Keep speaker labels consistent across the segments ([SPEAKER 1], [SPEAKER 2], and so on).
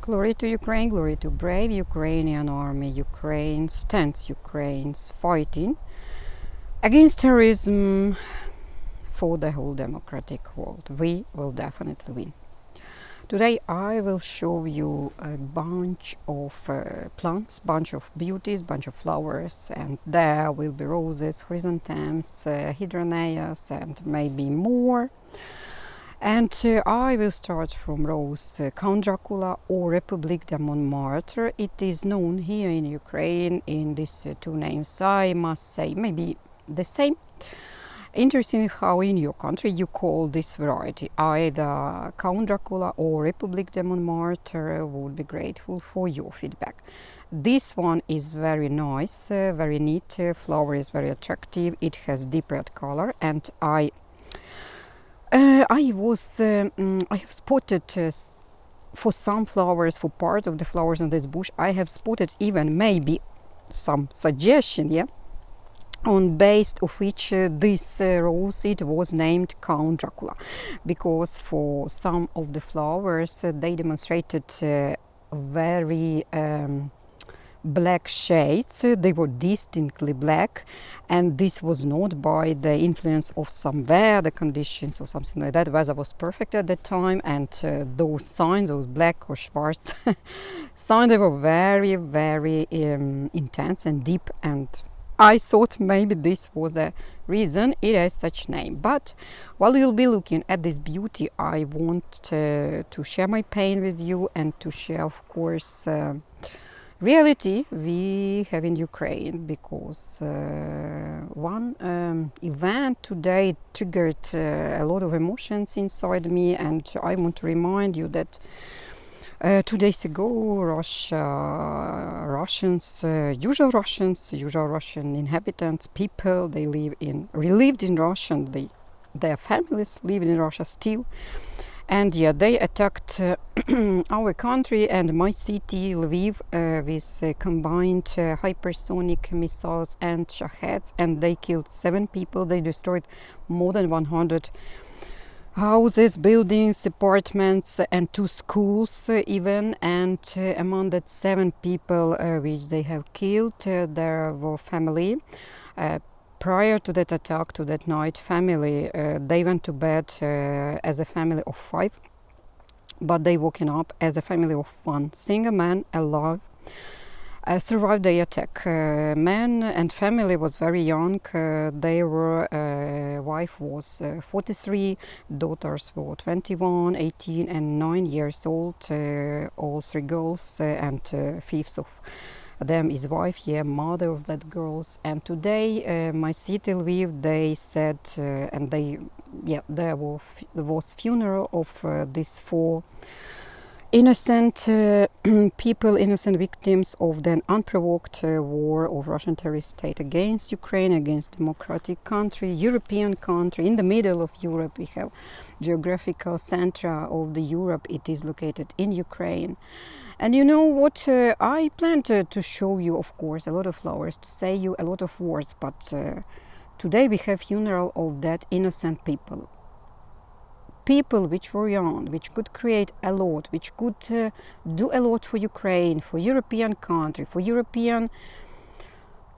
[SPEAKER 1] Glory to Ukraine, glory to brave Ukrainian army. Ukraine stands, Ukraine's fighting against terrorism for the whole democratic world. We will definitely win. Today I will show you a bunch of plants, bunch of beauties, bunch of flowers, and there will be roses, chrysanthemums, hydrangeas, and maybe more. And I will start from rose Count Dracula or Republique de Montmartre. It is known here in Ukraine in these two names. I must say maybe the same. Interesting how in your country you call this variety either Count Dracula or Republique de Montmartre. Would be grateful for your feedback. This one is very nice, very neat. Flower is very attractive. It has deep red color, and I have spotted for some flowers, for part of the flowers on this bush, I have spotted even maybe some suggestion, yeah, on base of which this rose it was named Count Dracula, because for some of the flowers they demonstrated very black shades. They were distinctly black, and this was not by the influence of some weather conditions or something like that. Weather was perfect at that time, and those signs, those black or schwarz signs, they were very, very intense and deep, and I thought maybe this was a reason it has such name. But while you'll be looking at this beauty, I want to share my pain with you and to share, of course, reality we have in Ukraine, because one event today triggered a lot of emotions inside me, and I want to remind you that 2 days ago usual Russian inhabitants, people, they lived in Russia, their families live in Russia still. And yeah, they attacked our country and my city, Lviv, with combined hypersonic missiles and shaheds, and they killed 7 people. They destroyed more than 100 houses, buildings, apartments, and 2 schools even. And among that 7 people which they have killed, there were family. Prior to that attack, to that night, family, they went to bed as a family of 5, but they woken up as a family of 1. Single man alive survived the attack. Man and family was very young. They were, wife was 43, daughters were 21, 18, and 9 years old. All 3 girls, and 5th of them is wife, yeah, mother of that girls. And today my city Lviv, they said, and they, yeah, there was funeral of these 4 innocent people, innocent victims of the unprovoked war of Russian terrorist state against Ukraine, against democratic country, European country. In the middle of Europe, we have geographical center of the Europe. It is located in Ukraine. And you know what, I planned to show you, of course, a lot of flowers, to say you a lot of words, but today we have funeral of that innocent people. People which were young, which could create a lot, which could do a lot for Ukraine, for European country, for European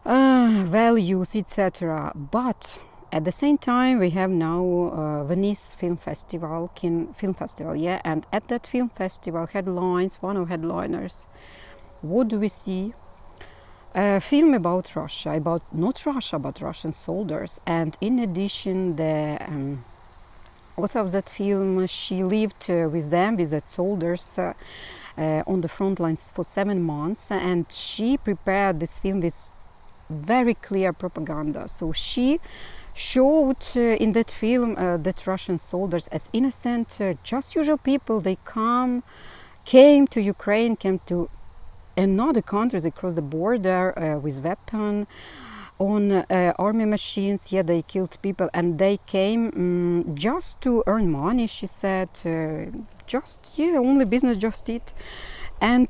[SPEAKER 1] values, etc. But at the same time, we have now Venice Film Festival, yeah, and at that film festival headlines, one of headliners, what do we see? A film about Russia, about not Russia, but Russian soldiers. And in addition, the author of that film, she lived with them, with the soldiers on the front lines for 7 months, and she prepared this film with very clear propaganda. So she showed in that film that Russian soldiers as innocent, just usual people. They came to Ukraine, came to another countries across the border with weapons, on army machines. Yeah, they killed people, and they came just to earn money, she said. Just, yeah, only business, just it. And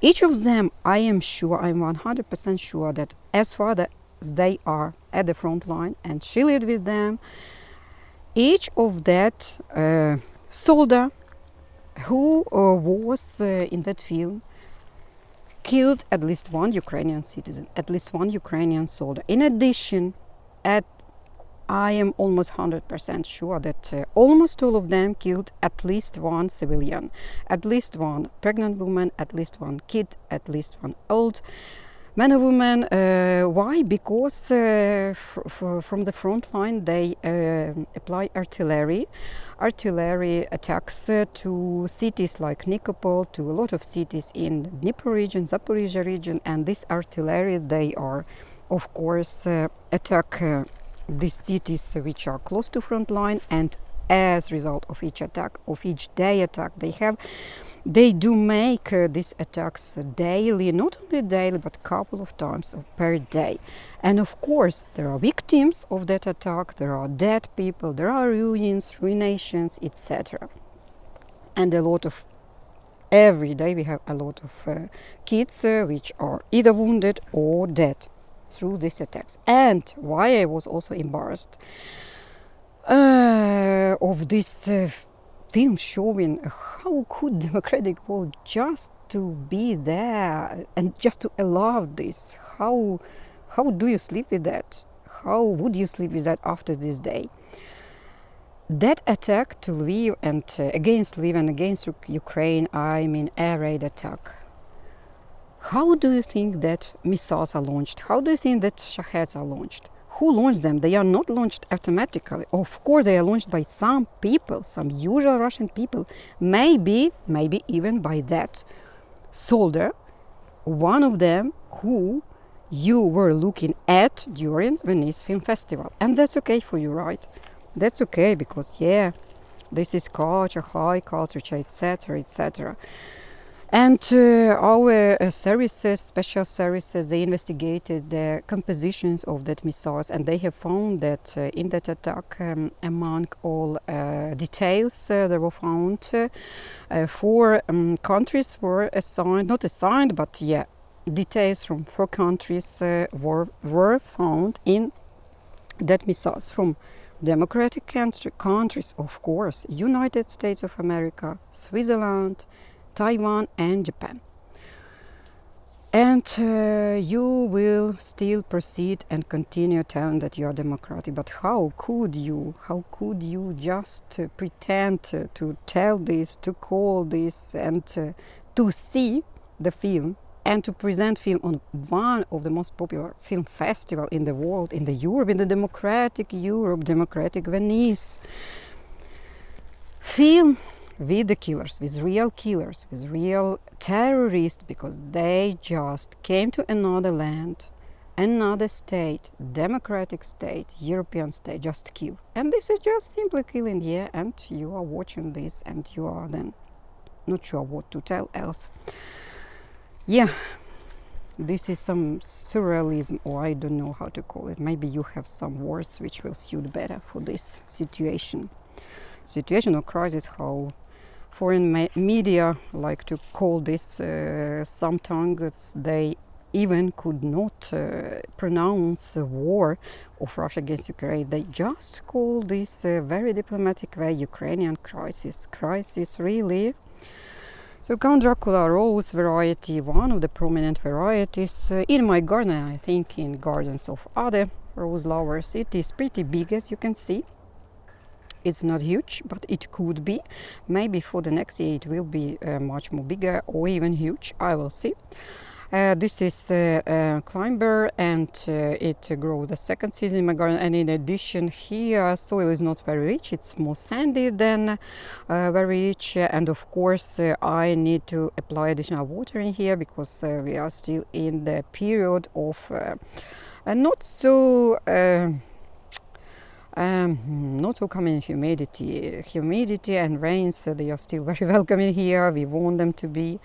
[SPEAKER 1] each of them, I am sure, I'm 100% sure that as far as they are at the front line, and she lived with them, each of that soldier who was in that film killed at least one Ukrainian citizen, at least one Ukrainian soldier. In addition, I am almost 100% sure that almost all of them killed at least one civilian, at least one pregnant woman, at least one kid, at least one old man or woman. Why? Because from the front line they apply artillery attacks to cities like Nikopol, to a lot of cities in Dnipro region, Zaporizhia region, and this artillery, they are, of course, attack these cities which are close to front line, and as a result of each attack, of each day attack they do make these attacks daily, not only daily but a couple of times per day. And of course there are victims of that attack, there are dead people, there are ruinations, etc. And every day we have a lot of kids which are either wounded or dead through these attacks. And why I was also embarrassed of this film showing how could democratic world just to be there and just to allow this. How do you sleep with that? How would you sleep with that after this day? That attack to Lviv and against Lviv and against Ukraine, I mean air raid attack. How do you think that missiles are launched? How do you think that Shaheds are launched? Who launched them? They are not launched automatically. Of course, they are launched by some people, some usual Russian people. Maybe even by that soldier, one of them who you were looking at during Venice Film Festival. And that's okay for you, right? That's okay because, yeah, this is culture, high culture, etc., etc. And our services, special services, they investigated the compositions of that missiles, and they have found that in that attack, among all details that were found, 4 countries were assigned, not assigned, but yeah, details from 4 countries were found in that missiles, from democratic countries, of course, United States of America, Switzerland, Taiwan and Japan. And you will still proceed and continue telling that you are democratic. But how could you just pretend to tell this, to call this, and to see the film and to present film on one of the most popular film festival in the world, in the Europe, in the democratic Europe, democratic Venice. Film with the killers, with real terrorists, because they just came to another land, another state, democratic state, European state, just kill. And this is just simply killing, yeah, and you are watching this and you are then not sure what to tell else. Yeah, this is some surrealism, or I don't know how to call it. Maybe you have some words which will suit better for this situation of crisis, how foreign media like to call this. Sometimes they even could not pronounce a war of Russia against Ukraine. They just call this very diplomatic way Ukrainian crisis. Crisis, really? So Count Dracula rose variety, one of the prominent varieties in my garden, I think in gardens of other rose lovers. It is pretty big, as you can see. It's not huge, but it could be. Maybe for the next year it will be much more bigger or even huge. I will see. This is climber, and it grows the second season in my garden. And in addition, here soil is not very rich. It's more sandy than very rich. And of course, I need to apply additional water in here because we are still in the period of not so common humidity and rains. They are still very welcome in here. We want them to be,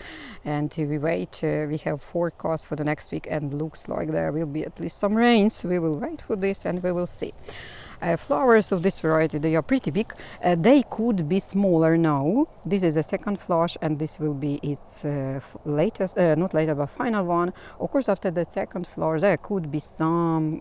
[SPEAKER 1] and we wait. We have forecast for the next week, and looks like there will be at least some rains. We will wait for this, and we will see. Flowers of this variety, they are pretty big. They could be smaller now. This is a second flush, and this will be its latest, not later, but final one. Of course, after the second flower, there could be some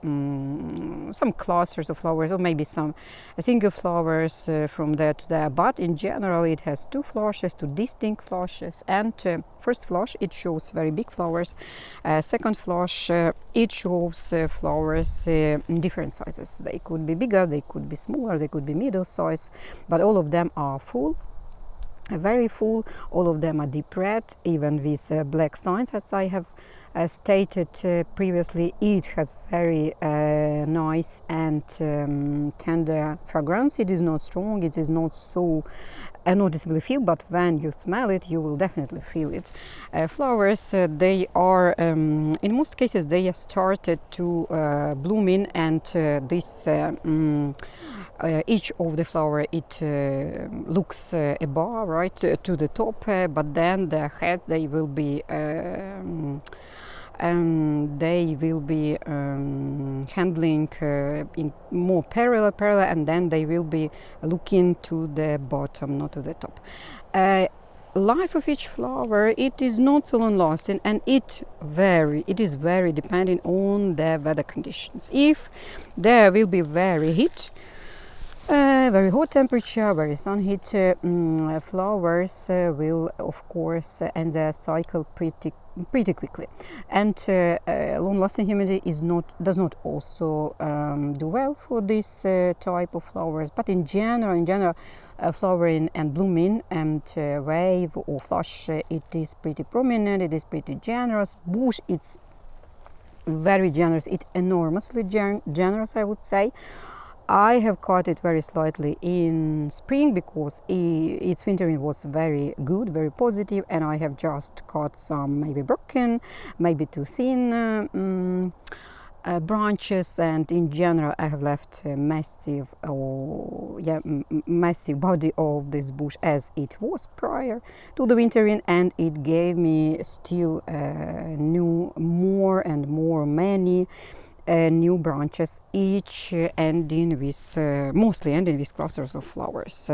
[SPEAKER 1] clusters of flowers, or maybe some single flowers from there to there. But in general, it has two flushes, two distinct flushes. And first flush, it shows very big flowers. Second flush, it shows flowers in different sizes. They could be bigger, they could be smaller, they could be middle size, but all of them are full, very full. All of them are deep red, even with black signs, as I have stated previously. It has very nice and tender fragrance. It is not strong, it is not so noticeably feel, but when you smell it, you will definitely feel it. Flowers, they are, in most cases, they have started to bloom in, and each of the flower, it looks above, right, to the top, but then the heads, they will be handling in more parallel, and then they will be looking to the bottom, not to the top. Life of each flower, it is not so long lasting, and it is very depending on the weather conditions. If there will be very hot temperature, very sun heat, flowers will of course end their cycle pretty quickly, and long-lasting humidity does not also do well for this type of flowers. But in general, flowering and blooming and wave or flush, it is pretty prominent. It is pretty generous. Bush, it's very generous. It's enormously generous, I would say. I have cut it very slightly in spring because its wintering was very good, very positive, and I have just cut some maybe broken, maybe too thin branches, and in general I have left a massive body of this bush as it was prior to the wintering, and it gave me still many new branches, each mostly ending with clusters of flowers.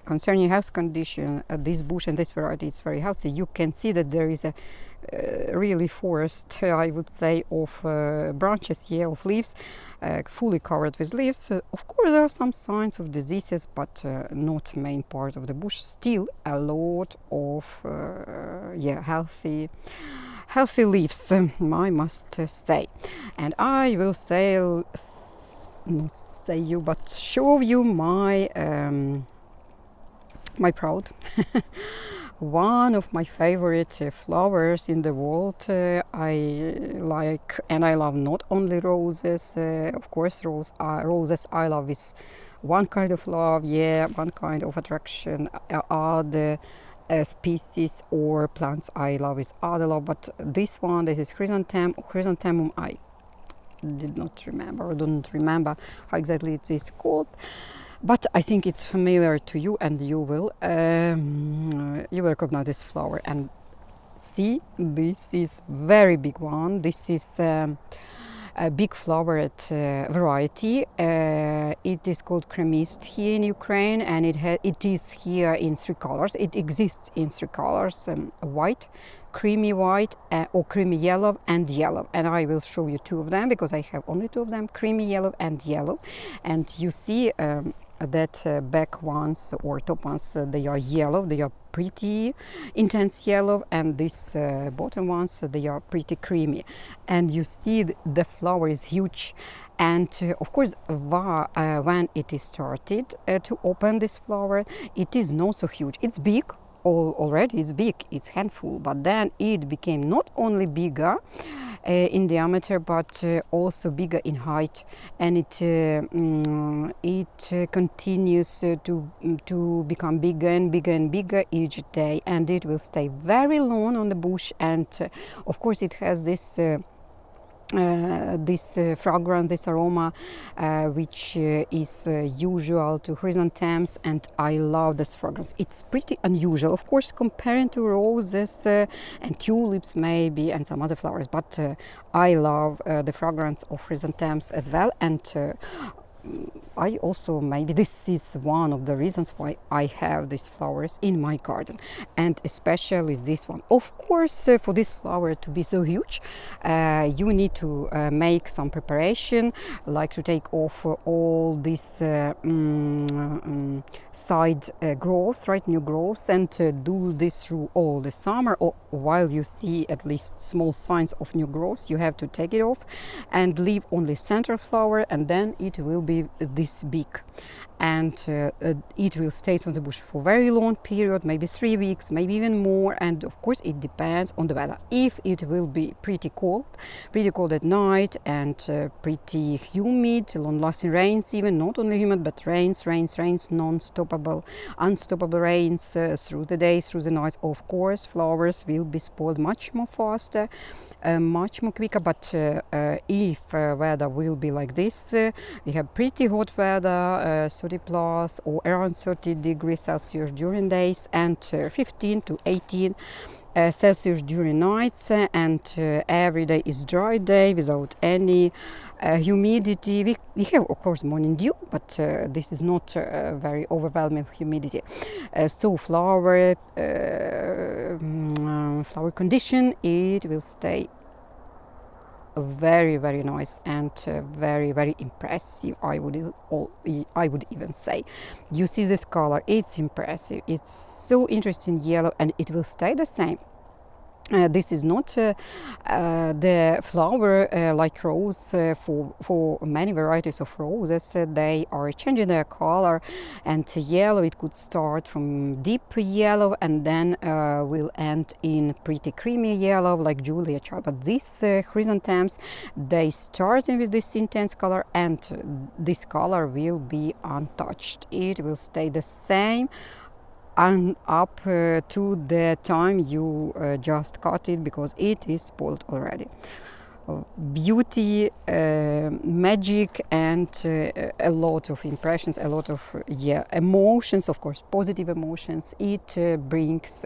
[SPEAKER 1] Concerning house condition, this bush and this variety is very healthy. You can see that there is a really forest, I would say, of branches here, of leaves, fully covered with leaves. Of course, there are some signs of diseases, but not main part of the bush. Still a lot of healthy leaves, I must say. And I will show you my my proud one of my favorite flowers in the world. I like and I love not only roses, of course roses I love is one kind of love, one kind of attraction. Other species or plants I love is other love, but this is chrysanthemum. I don't remember how exactly it is called, but I think it's familiar to you, and you will recognize this flower. And see, this is very big one. This is a big flowered variety. It is called Creamist here in Ukraine, and it is here in three colors. It exists in three colors: white, creamy white, or creamy yellow, and yellow. And I will show you two of them because I have only two of them: creamy yellow and yellow. And you see that back ones or top ones, they are yellow. They are pretty intense yellow, and these bottom ones, they are pretty creamy. And you see the flower is huge, and of course when it is started to open this flower, it is not so huge. It's big already, it's big, it's handful, but then it became not only bigger in diameter, but also bigger in height, and it continues to become bigger and bigger each day, and it will stay very long on the bush. And of course it has this fragrance, this aroma, which is usual to chrysanthemums, and I love this fragrance. It's pretty unusual, of course, comparing to roses and tulips maybe and some other flowers, but I love the fragrance of chrysanthemums as well. And I also, maybe this is one of the reasons why I have these flowers in my garden, and especially this one. Of course, for this flower to be so huge, you need to make some preparation, like to take off all these side growths, right, new growths, and do this through all the summer, or while you see at least small signs of new growth, you have to take it off and leave only center flower, and then it will be this big, and it will stay on the bush for very long period, maybe 3 weeks, maybe even more. And of course it depends on the weather. If it will be pretty cold at night, and pretty humid, long-lasting rains, even not only humid but rains, non-stoppable, unstoppable rains through the days, through the nights, of course flowers will be spoiled much more faster, much more quicker. But if weather will be like this, we have pretty hot weather, 30 plus or around 30 degrees Celsius during days, and 15 to 18 Celsius during nights, and every day is dry day without any humidity. We have of course morning dew, but this is not very overwhelming humidity. So flower condition, it will stay very, very nice and very, very impressive. I would even say. You see this color, it's impressive, it's so interesting yellow, and it will stay the same. This is not the flower like rose. For many varieties of roses, they are changing their color, and yellow, it could start from deep yellow and then will end in pretty creamy yellow like Julia Child. But these chrysanthemums, they start with this intense color, and this color will be untouched. It will stay the same and up to the time you just cut it, because it is spoiled already. Beauty, magic, and a lot of impressions, a lot of emotions, of course positive emotions, it brings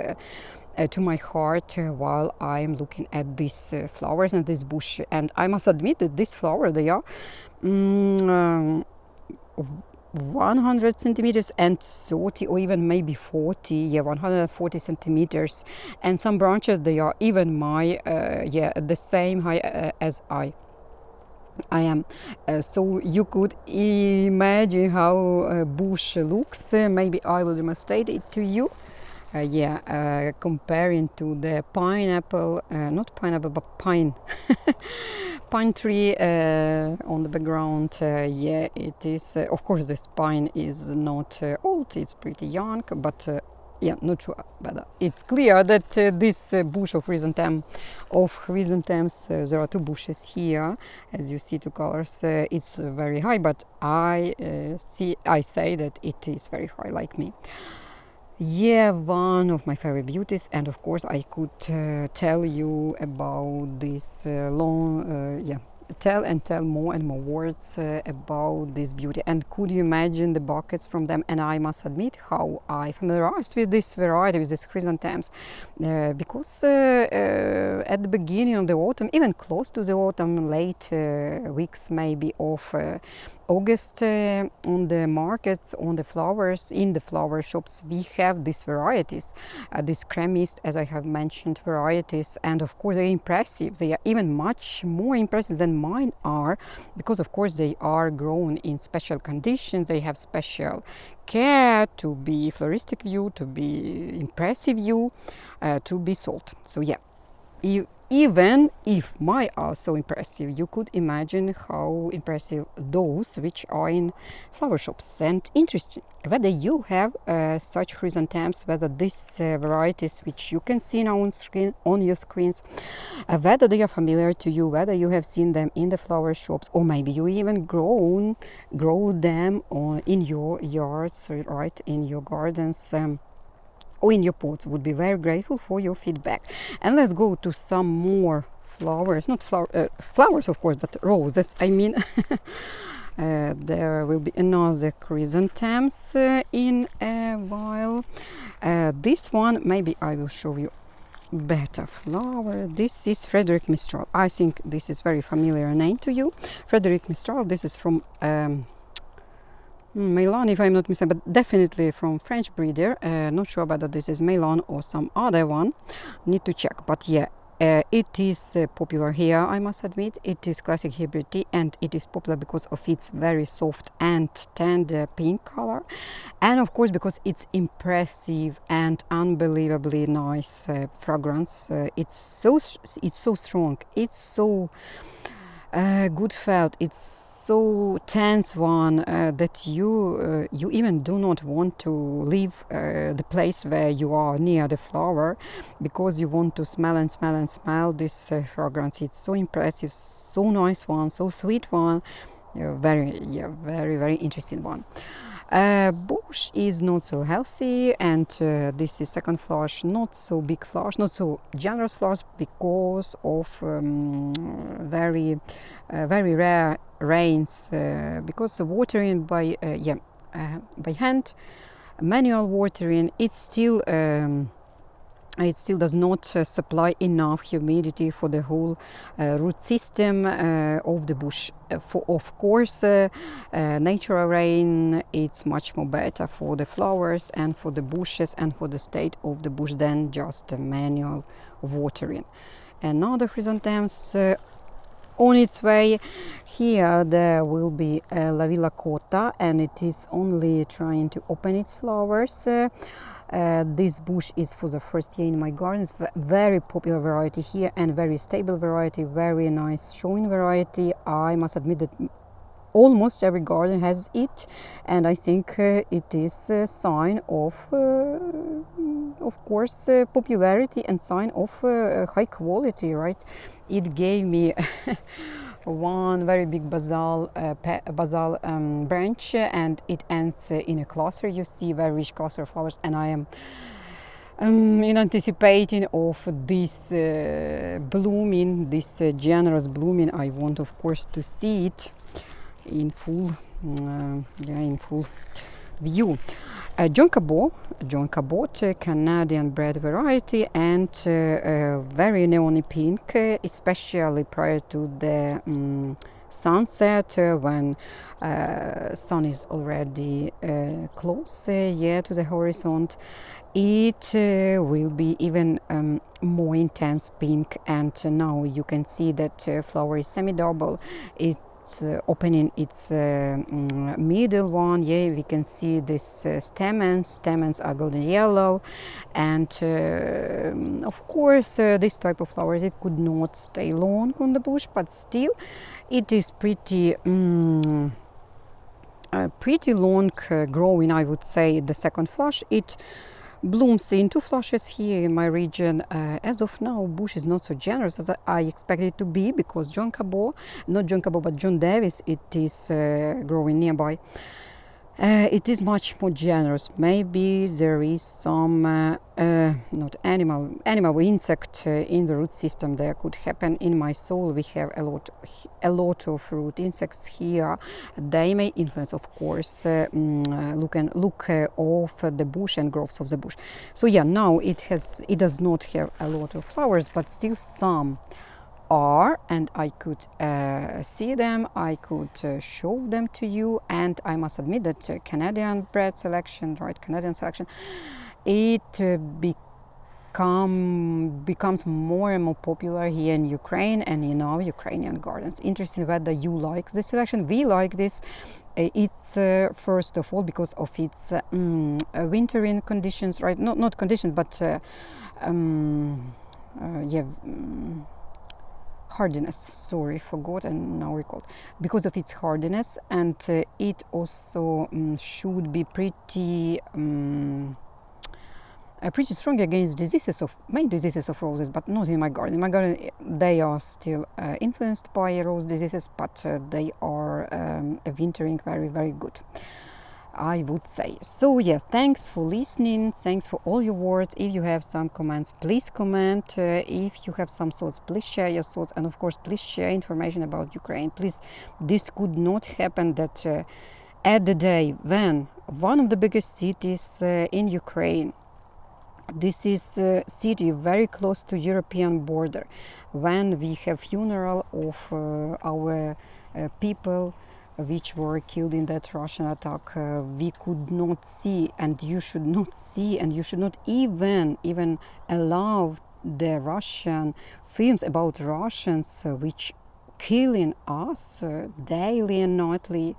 [SPEAKER 1] to my heart while I am looking at these flowers and this bush. And I must admit that these flowers, they are 100 centimeters and 30 or even maybe 40, 140 centimeters, and some branches, they are even my the same height as I am. So you could imagine how a bush looks. Maybe I will demonstrate it to you. Comparing to the pineapple, not pineapple but pine pine tree on the background. It is of course this pine is not old, it's pretty young, but not sure, but it's clear that this bush of chrysanthemums, there are two bushes here, as you see, two colors. It's very high, but I say that it is very high like me. One of my favorite beauties, and of course I could tell you about this tell more and more words about this beauty. And could you imagine the buckets from them? And I must admit how I familiarized with this variety, with these chrysanthemums, because at the beginning of the autumn, even close to the autumn, late weeks maybe of August, on the markets, on the flowers, in the flower shops, we have these varieties, these Creamist, as I have mentioned, varieties, and of course they're impressive. They are even much more impressive than mine are, because of course they are grown in special conditions. They have special care to be floristic view, to be impressive view, to be sold. So even if mine are so impressive, you could imagine how impressive those which are in flower shops. And interesting, whether you have such chrysanthemums, whether these varieties which you can see now on your screens, whether they are familiar to you, whether you have seen them in the flower shops, or maybe you even grow them in your yards, right, in your gardens, or in your pots. Would be very grateful for your feedback. And let's go to some more flowers, not flowers of course, but roses, I mean. There will be another chrysanthemums in a while. This one, maybe I will show you better flower. This is Frederic Mistral. I think this is very familiar name to you. Frederic Mistral, this is from Milan, if I'm not mistaken, but definitely from French breeder. Not sure whether this is Milan or some other one. Need to check. But yeah, it is popular here, I must admit. It is classic hybrid tea, and it is popular because of its very soft and tender pink color, and of course because it's impressive and unbelievably nice fragrance. It's so strong. It's so good felt. It's so tense one that you even do not want to leave the place where you are near the flower, because you want to smell and smell and smell this fragrance. It's so impressive, so nice one, so sweet one. Very very interesting one. Bush is not so healthy, and this is second flush, not so big flush, not so generous flush, because of very rare rains, because the watering by hand, manual watering, it still does not supply enough humidity for the whole root system of the bush. Of course, natural rain, it's much more better for the flowers and for the bushes and for the state of the bush than just manual watering. And now the chrysanthemums on its way. Here there will be La Villa Cotta, and it is only trying to open its flowers. This bush is for the first year in my garden. It's very popular variety here and very stable variety, very nice showing variety. I must admit that almost every garden has it, and I think it is a sign of course, popularity and sign of high quality, right? It gave me one very big basil branch, and it ends in a cluster. You see very rich cluster of flowers, and I am in anticipating of this blooming, this generous blooming. I want, of course, to see it in full, in full view. John Cabot, Canadian bred variety, and very neon pink, especially prior to the sunset, when sun is already close to the horizon. It will be even more intense pink, and now you can see that flower is semi-double. It's opening its middle one. Yeah, we can see this stamens are golden yellow, and of course this type of flowers, it could not stay long on the bush, but still it is pretty long growing, I would say. The second flush, it blooms in two flushes here in my region. As of now, bush is not so generous as I expected it to be, because John Davis, it is growing nearby. It is much more generous. Maybe there is some not animal insect in the root system. There could happen. In my soil we have a lot of root insects here. They may influence, of course, look of the bush and growths of the bush. So yeah, now it does not have a lot of flowers, but still some are, and I could see them, I could show them to you. And I must admit that Canadian selection, it becomes more and more popular here in Ukraine and in our Ukrainian gardens. Interesting whether you like this selection. We like this. It's first of all because of its wintering conditions, right? Not conditions, but hardiness. Sorry, forgot and now recalled. Because of its hardiness, and it also should be pretty strong against main diseases of roses, but not in my garden. In my garden, they are still influenced by rose diseases, but they are wintering very, very good, I would say. So yes, thanks for listening, thanks for all your words. If you have some comments, please comment. If you have some thoughts, please share your thoughts, and of course please share information about Ukraine. Please, this could not happen that at the day when one of the biggest cities in Ukraine, this is a city very close to European border, when we have funeral of our people which were killed in that Russian attack, we could not see, and you should not see, and you should not even allow the Russian films about Russians which killing us daily and nightly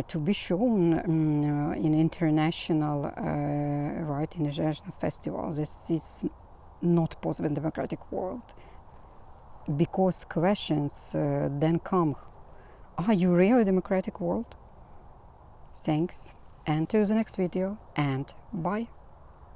[SPEAKER 1] to be shown in international international festivals. This is not possible in democratic world, because questions then come: are you really a democratic world? Thanks, and to the next video, and bye.